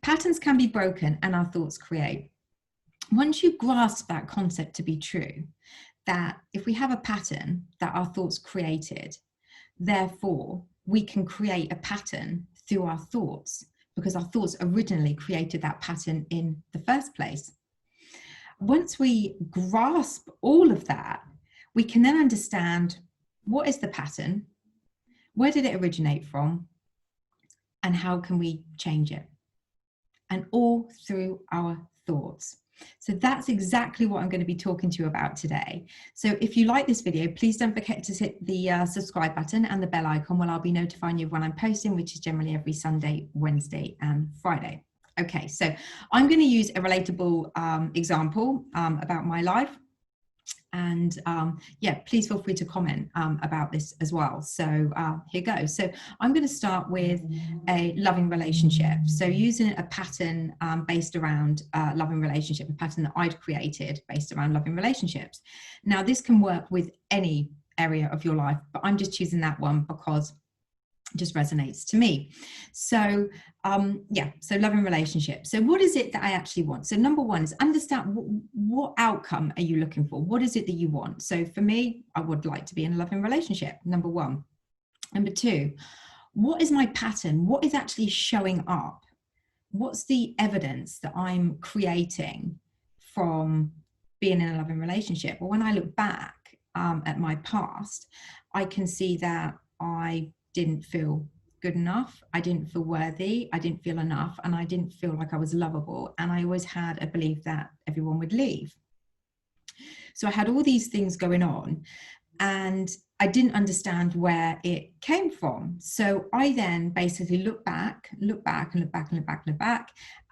Patterns can be broken and our thoughts create. Once you grasp that concept to be true, that if we have a pattern that our thoughts created, therefore we can create a pattern through our thoughts, because our thoughts originally created that pattern in the first place. Once we grasp all of that, we can then understand, what is the pattern? Where did it originate from? And how can we change it? And all through our thoughts. So that's exactly what I'm going to be talking to you about today. So if you like this video, please don't forget to hit the subscribe button and the bell icon, where I'll be notifying you when I'm posting, which is generally every Sunday, Wednesday and Friday. Okay, so I'm going to use a relatable example about my life. And yeah, please feel free to comment about this as well. So here goes. So I'm going to start with a loving relationship. So using a pattern based around loving relationship, a pattern that I'd created based around loving relationships. Now, this can work with any area of your life, but I'm just choosing that one because it just resonates to me. So yeah, so loving relationships. So what is it that I actually want? So number one is understand what outcome are you looking for? What is it that you want? So for me, I would like to be in a loving relationship, number one. Number two, what is my pattern? What is actually showing up? What's the evidence that I'm creating from being in a loving relationship? Well, when I look back at my past, I can see that I didn't feel good enough, I didn't feel worthy, I didn't feel enough, and I didn't feel like I was lovable. And I always had a belief that everyone would leave. So I had all these things going on, and I didn't understand where it came from. So I then basically look back,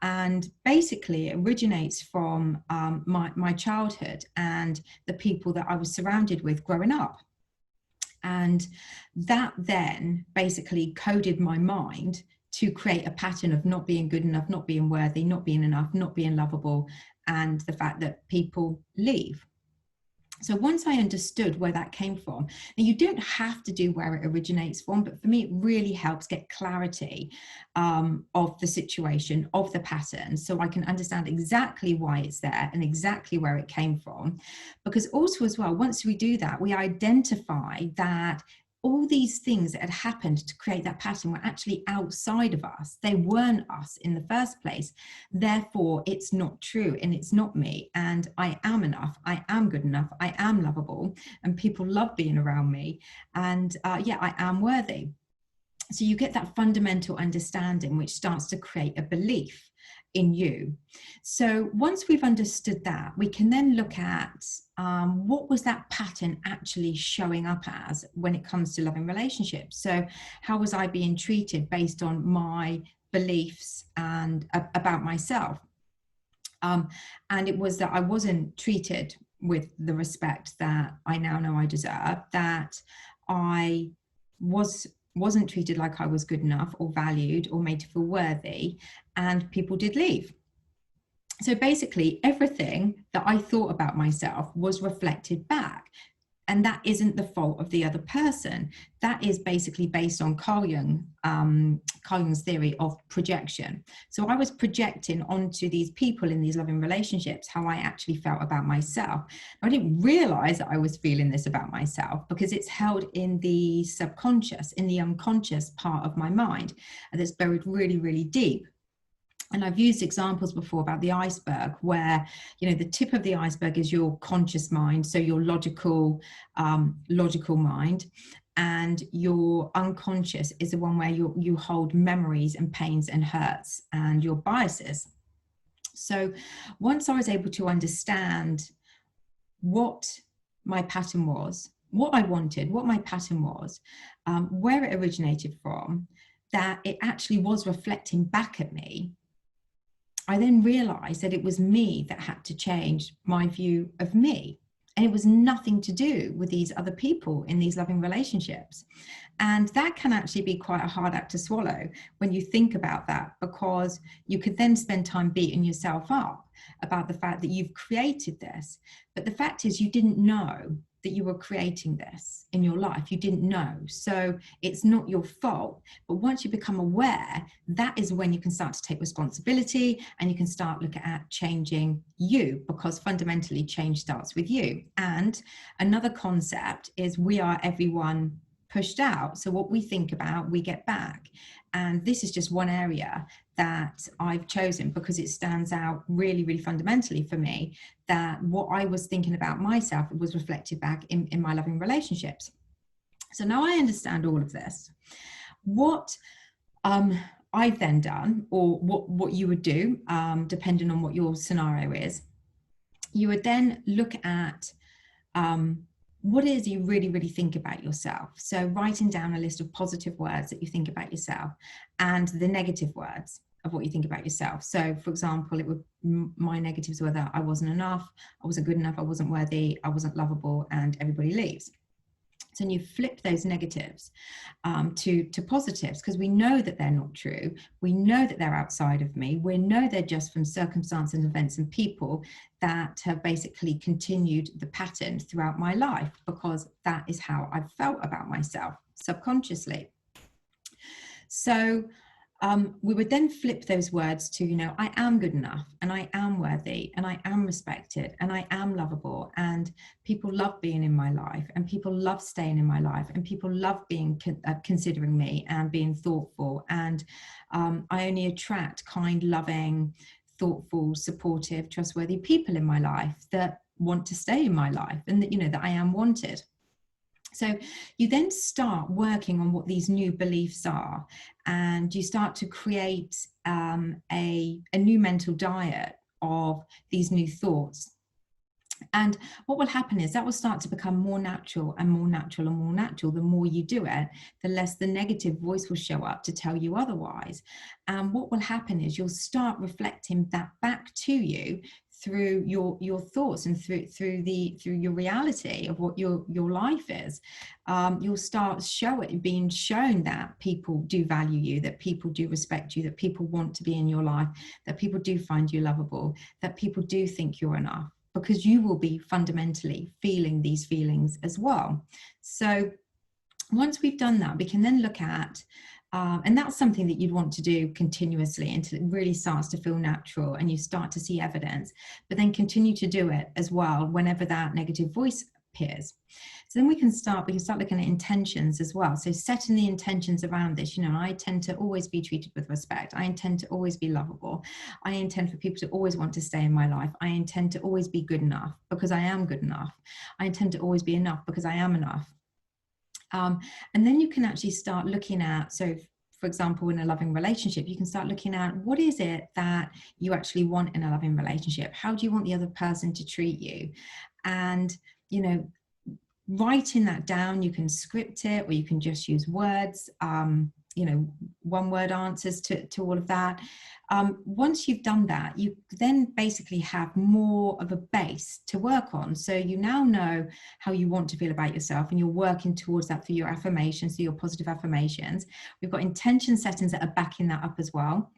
and basically it originates from my childhood and the people that I was surrounded with growing up. And that then basically coded my mind to create a pattern of not being good enough, not being worthy, not being enough, not being lovable, and the fact that people leave. So once I understood where that came from, and you don't have to do where it originates from, but for me, it really helps get clarity of the situation, of the pattern, so I can understand exactly why it's there and exactly where it came from. Because also as well, once we do that, we identify that all these things that had happened to create that pattern were actually outside of us. They weren't us in the first place. Therefore, it's not true and it's not me. And I am enough. I am good enough. I am lovable. And people love being around me. And yeah, I am worthy. So you get that fundamental understanding, which starts to create a belief in you. So once we've understood that, we can then look at what was that pattern actually showing up as when it comes to loving relationships. So how was I being treated based on my beliefs and about myself? And it was that I wasn't treated with the respect that I now know I deserve, that I wasn't treated like I was good enough or valued or made to feel worthy, and people did leave. So basically everything that I thought about myself was reflected back. And that isn't the fault of the other person. That is basically based on Carl Jung's theory of projection. So I was projecting onto these people in these loving relationships how I actually felt about myself. I didn't realize that I was feeling this about myself because it's held in the subconscious, in the unconscious part of my mind, and it's buried really, really deep. And I've used examples before about the iceberg, where, you know, the tip of the iceberg is your conscious mind, so your logical mind, and your unconscious is the one where you hold memories and pains and hurts and your biases. So once I was able to understand what my pattern was, what I wanted, what my pattern was, where it originated from, that it actually was reflecting back at me, I then realized that it was me that had to change my view of me. And it was nothing to do with these other people in these loving relationships. And that can actually be quite a hard act to swallow when you think about that, because you could then spend time beating yourself up about the fact that you've created this. But the fact is, you didn't know that you were creating this in your life. You didn't know. So it's not your fault. But once you become aware, that is when you can start to take responsibility and you can start looking at changing you, because fundamentally change starts with you. And another concept is we are everyone pushed out. So what we think about, we get back. And this is just one area that I've chosen because it stands out really, really fundamentally for me, that what I was thinking about myself was reflected back in my loving relationships. So now I understand all of this. What I've then done, or what you would do, depending on what your scenario is, you would then look at what it is you really, really think about yourself. So writing down a list of positive words that you think about yourself and the negative words of what you think about yourself. So for example, it would, my negatives were that I wasn't enough, I wasn't good enough, I wasn't worthy, I wasn't lovable, and everybody leaves. So then you flip those negatives to positives, because we know that they're not true. We know that they're outside of me. We know they're just from circumstances and events and people that have basically continued the pattern throughout my life, because that is how I've felt about myself subconsciously. So we would then flip those words to, you know, I am good enough, and I am worthy, and I am respected, and I am lovable, and people love being in my life, and people love staying in my life, and people love being considering me and being thoughtful, and I only attract kind, loving, thoughtful, supportive, trustworthy people in my life that want to stay in my life, and that, you know, that I am wanted. So you then start working on what these new beliefs are, and you start to create a new mental diet of these new thoughts. And what will happen is that will start to become more natural and more natural and more natural. The more you do it, the less the negative voice will show up to tell you otherwise. And what will happen is you'll start reflecting that back to you through your thoughts and through your reality of what your life is. You'll start being shown that people do value you, that people do respect you, that people want to be in your life, that people do find you lovable, that people do think you're enough, because you will be fundamentally feeling these feelings as well. So once we've done that, we can then look at and that's something that you'd want to do continuously until it really starts to feel natural and you start to see evidence, but then continue to do it as well whenever that negative voice appears. So then we can start looking at intentions as well. So setting the intentions around this, you know, I intend to always be treated with respect. I intend to always be lovable. I intend for people to always want to stay in my life. I intend to always be good enough because I am good enough. I intend to always be enough because I am enough. And then you can actually start looking at, so for example, in a loving relationship, you can start looking at what is it that you actually want in a loving relationship? How do you want the other person to treat you? And, you know, writing that down, you can script it, or you can just use words, you know, one word answers to all of that. Once you've done that, you then basically have more of a base to work on. So you now know how you want to feel about yourself, and you're working towards that through your affirmations, through your positive affirmations. We've got intention settings that are backing that up as well.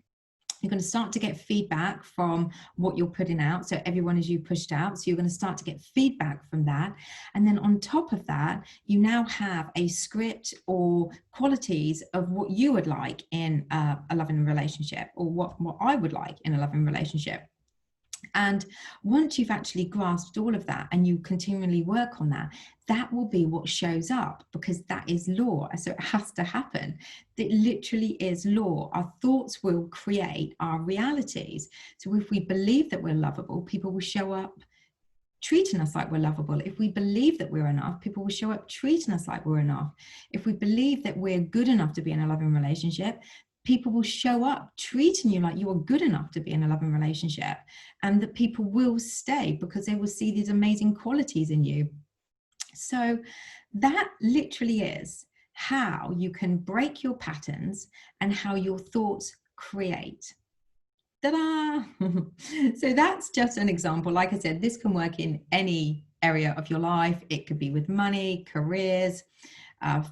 You're going to start to get feedback from what you're putting out. So everyone is you pushed out. So you're going to start to get feedback from that. And then on top of that, you now have a script or qualities of what you would like in a loving relationship, or what I would like in a loving relationship. And once you've actually grasped all of that and you continually work on that, that will be what shows up, because that is law. So it has to happen. It literally is law. Our thoughts will create our realities. So if we believe that we're lovable, people will show up treating us like we're lovable. If we believe that we're enough, people will show up treating us like we're enough. If we believe that we're good enough to be in a loving relationship, people will show up treating you like you are good enough to be in a loving relationship, and that people will stay because they will see these amazing qualities in you. So that literally is how you can break your patterns and how your thoughts create. Ta-da! So that's just an example. Like I said, this can work in any area of your life. It could be with money, careers,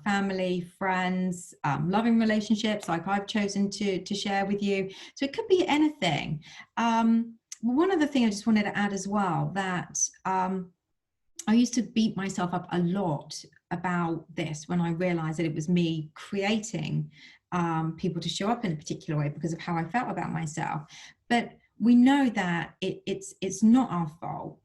family, friends, loving relationships, like I've chosen to share with you. So it could be anything. One other thing I just wanted to add as well, that I used to beat myself up a lot about this when I realized that it was me creating people to show up in a particular way because of how I felt about myself. But we know that it's not our fault.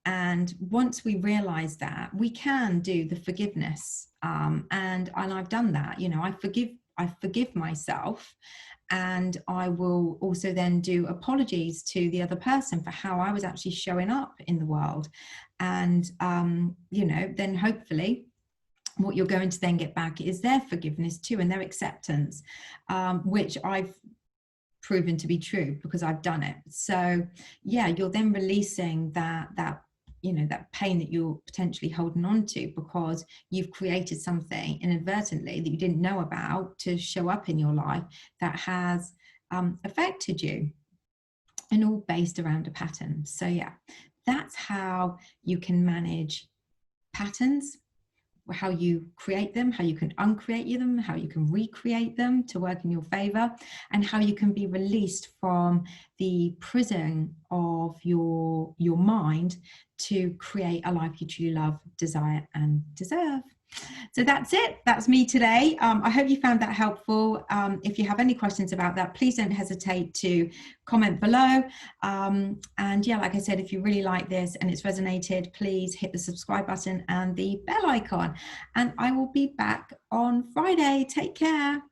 And once we realize that, we can do the forgiveness. And I've done that. You know, I forgive myself, and I will also then do apologies to the other person for how I was actually showing up in the world. And you know, then hopefully what you're going to then get back is their forgiveness too, and their acceptance, which I've proven to be true because I've done it. So yeah, you're then releasing that you know, that pain that you're potentially holding on to because you've created something inadvertently that you didn't know about to show up in your life that has affected you, and all based around a pattern. So yeah, that's how you can manage patterns, how you create them, how you can uncreate them, how you can recreate them to work in your favor, and how you can be released from the prison of your mind to create a life you truly love, desire, and deserve. So that's it. That's me today. I hope you found that helpful. If you have any questions about that, please don't hesitate to comment below. And yeah, like I said, if you really like this and it's resonated, please hit the subscribe button and the bell icon. And I will be back on Friday. Take care.